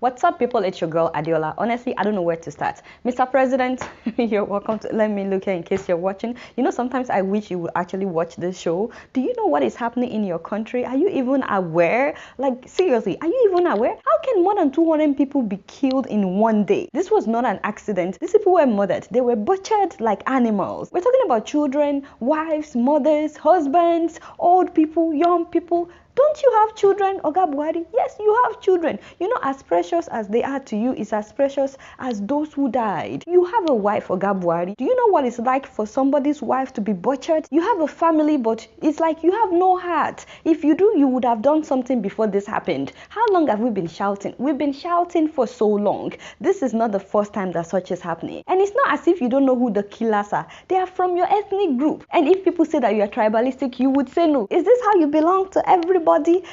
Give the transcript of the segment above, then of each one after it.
What's up, people? It's your girl Adiola. Honestly, I don't know where to start. Mr. President, you're welcome to let me look here in case you're watching. You know, sometimes I wish you would actually watch this show. Do you know what is happening in your country? Are you even aware? Like, seriously, are you even aware? How can more than 200 people be killed in one day? This was not an accident. These people were murdered. They were butchered like animals. We're talking about children, wives, mothers, husbands, old people, young people. Don't you have children, Oga Buhari? Yes, you have children. You know, as precious as they are to you is as precious as those who died. You have a wife, Oga Buhari. Do you know what it's like for somebody's wife to be butchered? You have a family, but it's like you have no heart. If you do, you would have done something before this happened. How long have we been shouting? We've been shouting for so long. This is not the first time that such is happening. And it's not as if you don't know who the killers are. They are from your ethnic group. And if people say that you are tribalistic, you would say no. Is this how you belong to everybody?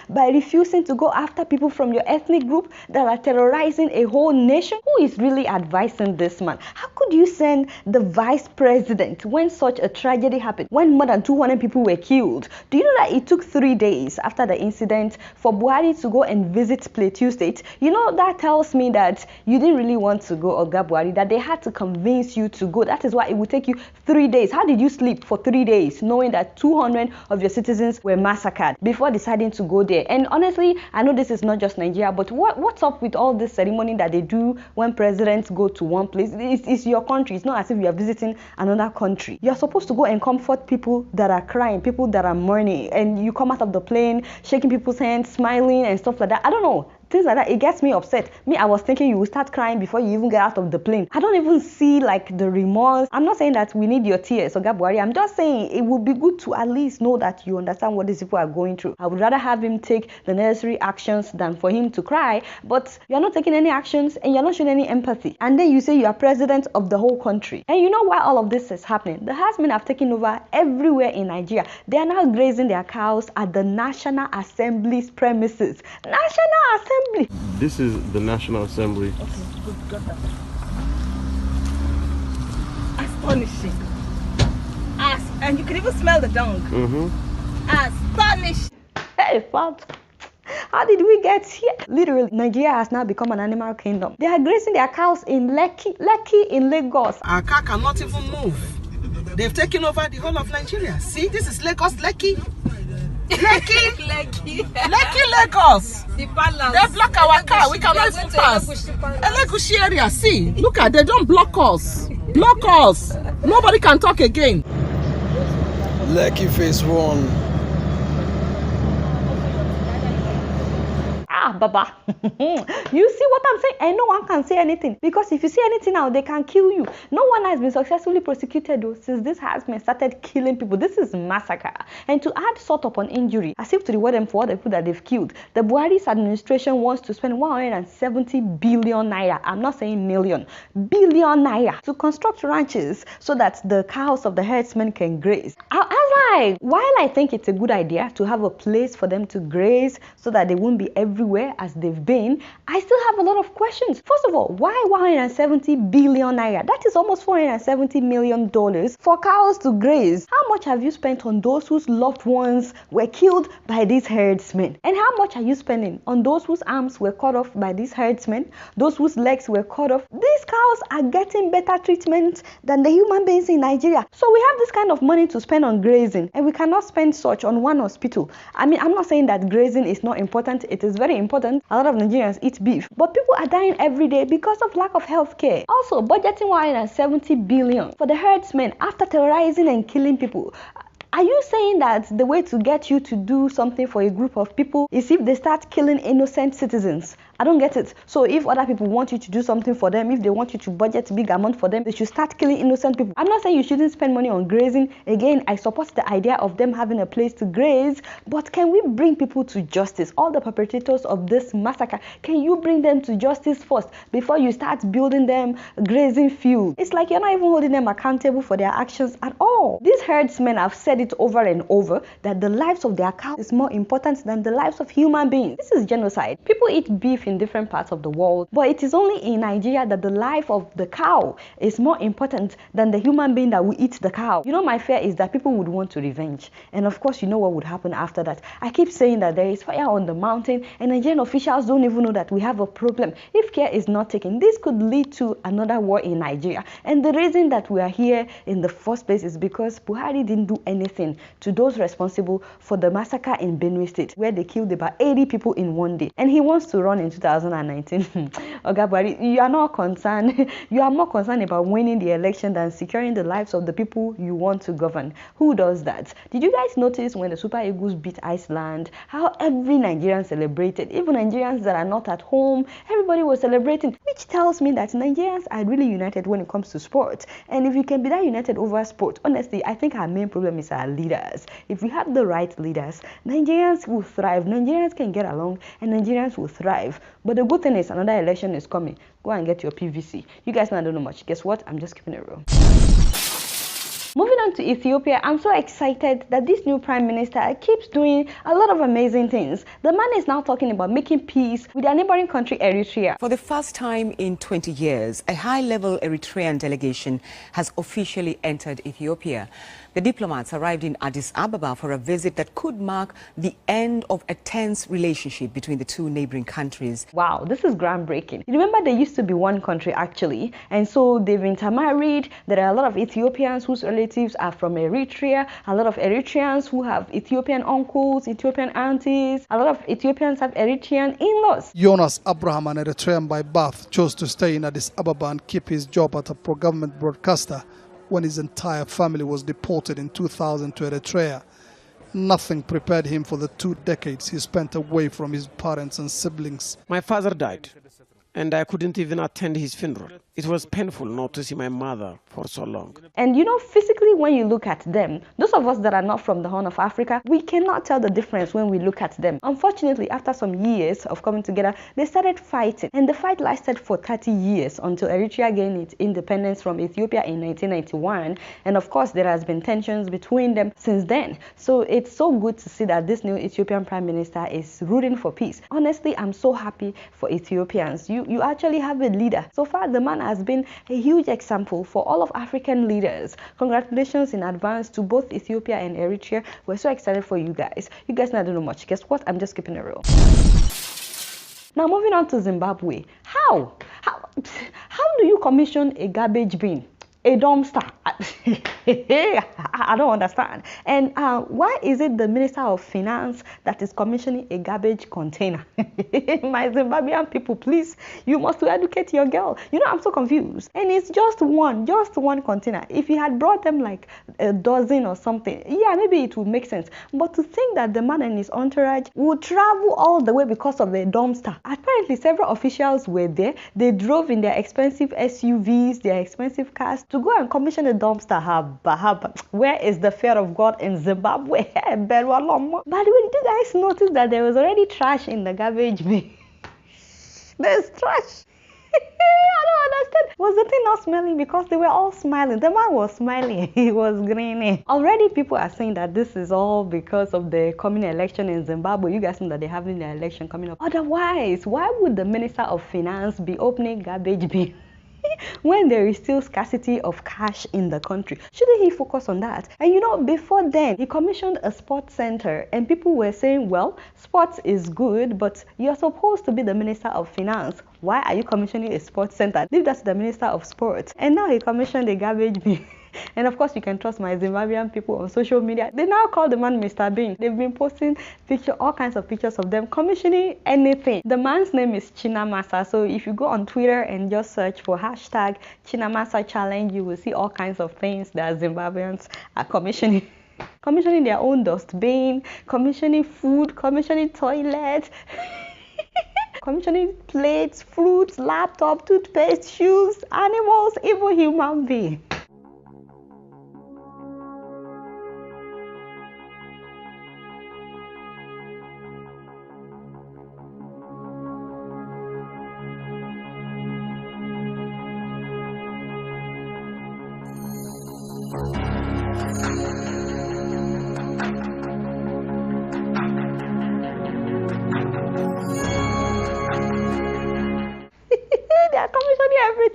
By refusing to go after people from your ethnic group that are terrorizing a whole nation? Who is really advising this man? How could you send the vice president when such a tragedy happened, when more than 200 people were killed? Do you know that it took 3 days after the incident for Buhari to go and visit Plateau State? You know, that tells me that you didn't really want to go, Oga Buhari, that they had to convince you to go. That is why it would take you 3 days. How did you sleep for 3 days knowing that 200 of your citizens were massacred before deciding to go there? And honestly, I know this is not just Nigeria, but what's up with all this ceremony that they do when presidents go to one place? It's your country. It's not as if you are visiting another country. You're supposed to go and comfort people that are crying, people that are mourning, and you come out of the plane shaking people's hands, smiling and stuff like that. I don't know. Things like that, it gets me upset. Me, I was thinking you would start crying before you even get out of the plane. I don't even see like the remorse. I'm not saying that we need your tears, Oga Buhari. I'm just saying it would be good to at least know that you understand what these people are going through. I would rather have him take the necessary actions than for him to cry. But you're not taking any actions and you're not showing any empathy. And then you say you are president of the whole country. And you know why all of this is happening? The herdsmen have taken over everywhere in Nigeria. They are now grazing their cows at the National Assembly's premises. National Assembly. This is the National Assembly. Okay, good, got that. Astonishing. And you can even smell the dung. Astonishing. Hey, fat. How did we get here? Literally, Nigeria has now become an animal kingdom. They are grazing their cows in Lekki in Lagos. Our cow cannot even move. They've taken over the whole of Nigeria. See, this is Lagos, Lekki. Lekki, Lagos. They block our car. We cannot even pass. Elegushi area. See, look at, they don't block us. Block us. Nobody can talk again. Lekki phase 1. Baba. You see what I'm saying? And no one can say anything, because if you say anything now, they can kill you. No one has been successfully prosecuted though since this herdsmen started killing people. This is massacre. And to add salt upon injury, as if to reward them for all the people that they've killed, the Buhari's administration wants to spend 170 billion naira. I'm not saying million, billion naira to construct ranches so that the cows of the herdsmen can graze. While I think it's a good idea to have a place for them to graze so that they won't be everywhere as they've been, I still have a lot of questions. First of all, why 170 billion naira? That is almost $470 million for cows to graze. How much have you spent on those whose loved ones were killed by these herdsmen? And how much are you spending on those whose arms were cut off by these herdsmen, those whose legs were cut off? These cows are getting better treatment than the human beings in Nigeria. So we have this kind of money to spend on grazing, and we cannot spend such on one hospital. I mean, I'm not saying that grazing is not important. It is very important. A lot of Nigerians eat beef, but people are dying every day because of lack of health care. Also, budgeting 170 billion for the herdsmen after terrorizing and killing people. Are you saying that the way to get you to do something for a group of people is if they start killing innocent citizens? I don't get it. So if other people want you to do something for them, if they want you to budget a big amount for them, they should start killing innocent people. I'm not saying you shouldn't spend money on grazing. Again, I support the idea of them having a place to graze, but can we bring people to justice? All the perpetrators of this massacre, can you bring them to justice first before you start building them grazing fields? It's like you're not even holding them accountable for their actions at all. These herdsmen have said it over and over that the lives of their cows is more important than the lives of human beings. This is genocide. People eat beef beef in different parts of the world, but it is only in Nigeria that the life of the cow is more important than the human being that will eat the cow. You know, my fear is that people would want to revenge, and of course you know what would happen after that. I keep saying that there is fire on the mountain, and Nigerian officials don't even know that we have a problem. If care is not taken, this could lead to another war in Nigeria. And the reason that we are here in the first place is because Buhari didn't do anything to those responsible for the massacre in Benue State, where they killed about 80 people in one day. And he wants to run in 2019. Oga Buhari, you are not concerned. You are more concerned about winning the election than securing the lives of the people you want to govern. Who does that? Did you guys notice when the Super Eagles beat Iceland, how every Nigerian celebrated? Even Nigerians that are not at home, everybody was celebrating, which tells me that Nigerians are really united when it comes to sport. And if you can be that united over sport, honestly, I think our main problem is our leaders. If we have the right leaders, Nigerians will thrive, Nigerians can get along, and Nigerians will thrive. But the good thing is another election is coming. Go and get your PVC. You guys know I don't know much. Guess what? I'm just keeping it real. Moving on to Ethiopia, I'm so excited that this new prime minister keeps doing a lot of amazing things. The man is now talking about making peace with their neighboring country, Eritrea. For the first time in 20 years, a high-level Eritrean delegation has officially entered Ethiopia. The diplomats arrived in Addis Ababa for a visit that could mark the end of a tense relationship between the two neighboring countries. Wow, this is groundbreaking. You remember they used to be one country actually, and so they've intermarried. There are a lot of Ethiopians whose relatives are from Eritrea, a lot of Eritreans who have Ethiopian uncles, Ethiopian aunties, a lot of Ethiopians have Eritrean in-laws. Jonas Abraham, an Eritrean by birth, chose to stay in Addis Ababa and keep his job at a pro-government broadcaster when his entire family was deported in 2000 to Eritrea. Nothing prepared him for the 2 decades he spent away from his parents and siblings. My father died, and I couldn't even attend his funeral. It was painful not to see my mother for so long. And you know, physically, when you look at them, those of us that are not from the Horn of Africa, we cannot tell the difference when we look at them. Unfortunately, after some years of coming together, they started fighting. And the fight lasted for 30 years until Eritrea gained its independence from Ethiopia in 1991. And of course, there has been tensions between them since then. So it's so good to see that this new Ethiopian Prime Minister is rooting for peace. Honestly, I'm so happy for Ethiopians. You actually have a leader. So far, the man has been a huge example for all of African leaders. Congratulations in advance to both Ethiopia and Eritrea. We're so excited for you guys. You guys know I don't know much. Guess what? I'm just keeping it real. Now moving on to Zimbabwe. How do you commission a garbage bin? A dumpster? I don't understand. And why is it the Minister of Finance that is commissioning a garbage container? My Zimbabwean people, please, you must educate your girl. You know, I'm so confused. And it's just one container. If he had brought them like a dozen or something, yeah, maybe it would make sense. But to think that the man and his entourage would travel all the way because of a dumpster. Apparently, several officials were there. They drove in their expensive SUVs, their expensive cars, to go and commission a dumpster. Where is the fear of God in Zimbabwe? By the way, did you guys notice that there was already trash in the garbage bin? There's trash. I don't understand. Was the thing not smelling? Because they were all smiling. The man was smiling. He was grinning. Already people are saying that this is all because of the coming election in Zimbabwe. You guys know that they're having the election coming up. Otherwise, why would the Minister of Finance be opening garbage bin when there is still scarcity of cash in the country? Shouldn't he focus on that? And you know, before then, he commissioned a sports center, and people were saying, well, sports is good, but you're supposed to be the Minister of Finance. Why are you commissioning a sports center? Leave that to the Minister of Sports. And now he commissioned a garbage bin. And of course, you can trust my Zimbabwean people on social media. They now call the man Mr. Bean. They've been posting all kinds of pictures of them commissioning anything. The man's name is Chinamasa. So if you go on Twitter and just search for hashtag Chinamasa Challenge, you will see all kinds of things that Zimbabweans are commissioning. Commissioning their own dustbin, commissioning food, commissioning toilets, commissioning plates, fruits, laptop, toothpaste, shoes, animals, even human beings.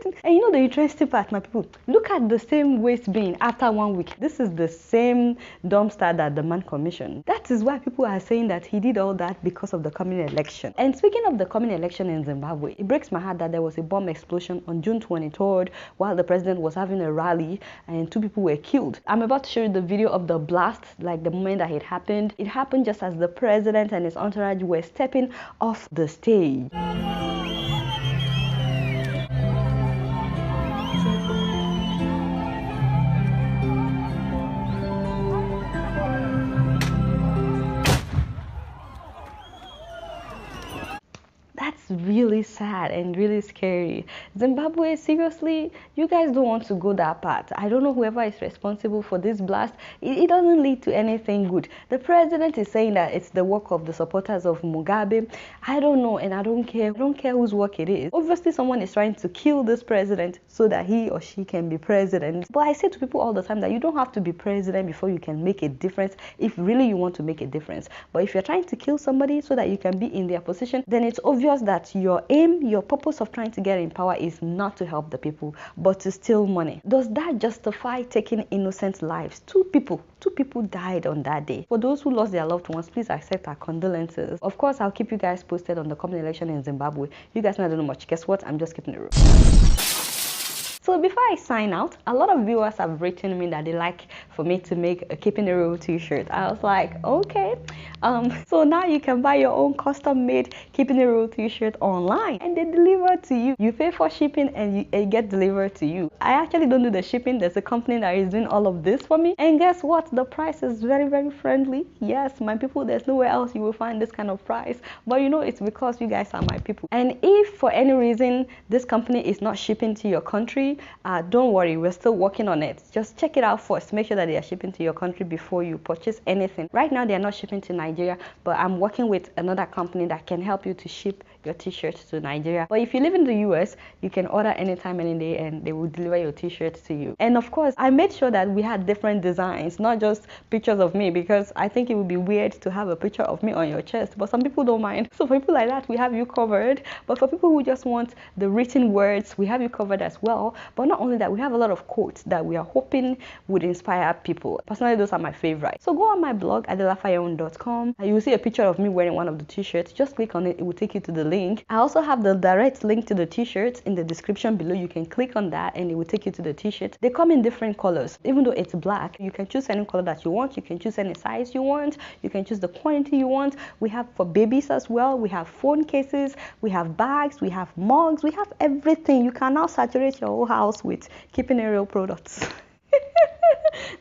everything. And you know the interesting part, my people, look at the same waste bin after 1 week. This is the same dumpster that the man commissioned. That is why people are saying that he did all that because of the coming election. And speaking of the coming election in Zimbabwe, it breaks my heart that there was a bomb explosion on June 23rd while the president was having a rally and 2 people were killed. I'm about to show you the video of the blast, like the moment that it happened. It happened just as the president and his entourage were stepping off the stage. That's really sad and really scary. Zimbabwe, seriously, you guys don't want to go that path. I don't know whoever is responsible for this blast. It doesn't lead to anything good. The president is saying that it's the work of the supporters of Mugabe. I don't know, and I don't care. I don't care whose work it is. Obviously, someone is trying to kill this president so that he or she can be president. But I say to people all the time that you don't have to be president before you can make a difference if really you want to make a difference. But if you're trying to kill somebody so that you can be in their position, then it's obvious that your aim, your purpose of trying to get in power is not to help the people, but to steal money. Does that justify taking innocent lives? Two people died on that day. For those who lost their loved ones, please accept our condolences. Of course, I'll keep you guys posted on the coming election in Zimbabwe. You guys know I don't know much. Guess what? I'm just keeping it real. So before I sign out, a lot of viewers have written me that they like for me to make a Keeping It Real t-shirt. I was like, okay. So now you can buy your own custom-made Keeping It Real t-shirt online and they deliver to you. You pay for shipping and it get delivered to you. I actually don't do the shipping. There's a company that is doing all of this for me. And guess what? The price is very, very friendly. Yes, my people, there's nowhere else you will find this kind of price. But you know, it's because you guys are my people. And if for any reason this company is not shipping to your country, don't worry, we're still working on it. Just check it out first. Make sure that they are shipping to your country before you purchase anything. Right now, they are not shipping to Nigeria, but I'm working with another company that can help you to ship your t-shirts to Nigeria. But if you live in the US, you can order anytime, any day, and they will deliver your t-shirts to you. And of course, I made sure that we had different designs, not just pictures of me, because I think it would be weird to have a picture of me on your chest, but some people don't mind. So for people like that, we have you covered. But for people who just want the written words, we have you covered as well. But not only that, we have a lot of quotes that we are hoping would inspire people. Personally, those are my favorites. So go on my blog, adelafayeon.com. You will see a picture of me wearing one of the t-shirts. Just click on it. It will take you to the link. I also have the direct link to the t-shirts in the description below. You can click on that and it will take you to the t-shirt. They come in different colors. Even though it's black, you can choose any color that you want. You can choose any size you want. You can choose the quantity you want. We have for babies as well. We have phone cases. We have bags. We have mugs. We have everything. You can now saturate your whole house with Keeping It Real products.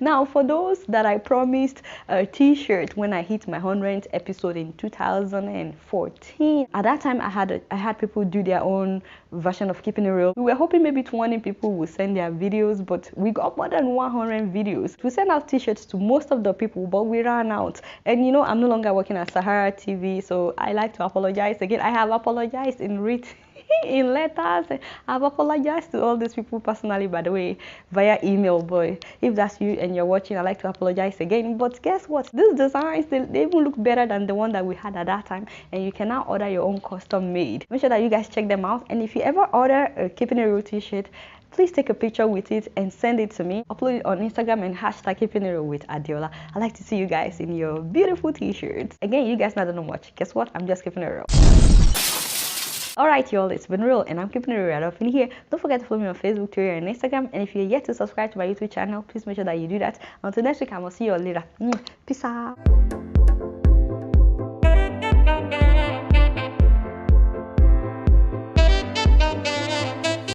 Now, for those that I promised a t-shirt when I hit my 100th episode in 2014, at that time I had people do their own version of Keeping It Real. We were hoping maybe 20 people would send their videos, but we got more than 100 videos. We sent out t-shirts to most of the people, but we ran out. And you know, I'm no longer working at Sahara TV, so I like to apologize again. I have apologized in written in letters. I've apologized to all these people personally, by the way, via email. But if that's you and you're watching, I'd like to apologize again. But guess what? These designs, they even look better than the one that we had at that time. And you can now order your own custom made. Make sure that you guys check them out. And if you ever order a Keeping It Real t-shirt, please take a picture with it and send it to me. Upload it on Instagram and hashtag Keeping It Real with Adiola. I'd like to see you guys in your beautiful t-shirts. Again, you guys don't know much. Guess what? I'm just keeping it real. Alright y'all, it's been real and I'm keeping it real right off in here. Don't forget to follow me on Facebook, Twitter and Instagram. And if you're yet to subscribe to my YouTube channel, please make sure that you do that. Until next week, I will see you all later. Peace out.